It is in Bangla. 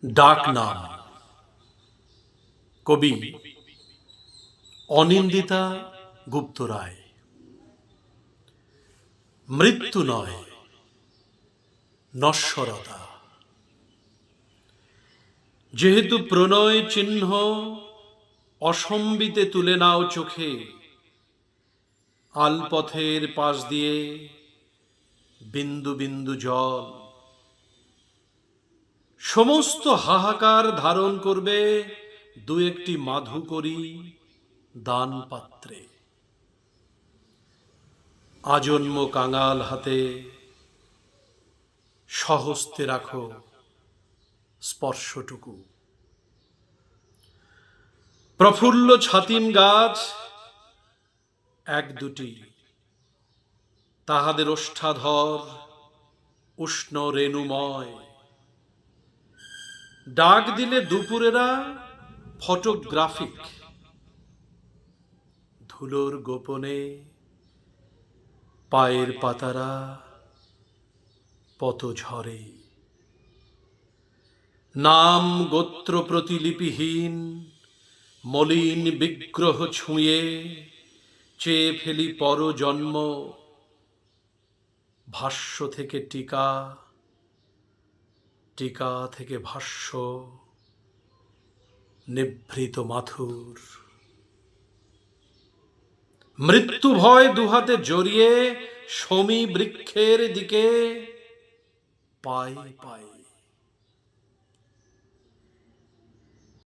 ডাক নাম। কবি অনিন্দিতা গুপ্ত রায়। মৃত্যু নয়, নশ্বরতা। যেহেতু প্রণয় চিহ্ন অসম্বিতে তুলে নাও চোখে, আলপথের পাশ দিয়ে বিন্দু বিন্দু জল সমস্ত হাহাকার ধারণ করবে দু একটি মাধুকরী দান পাত্রে। আজন্ম কাঙাল হাতে স্বহস্তে রাখো স্পর্শটুকু। প্রফুল্ল ছাতিম গাছ এক দুটি, তাহাদের ওষ্ঠাধর উষ্ণ রেণুময়। ডাক দিলে দুপুরেরা ফটোগ্রাফিক, ধুলোর গোপনে পায়ের পাতারা পত ঝরে। নাম গোত্র প্রতিলিপিহীন মলিন বিগ্রহ ছুঁয়ে চেয়ে ফেলি পরজন্ম। ভাষ্য থেকে টিকা, টিকা থেকে ভাষ্য, নিভৃত মাথুর। মৃত্যু ভয় দুহাতে জড়িয়ে শমী বৃক্ষের দিকে পায়ে পায়ে।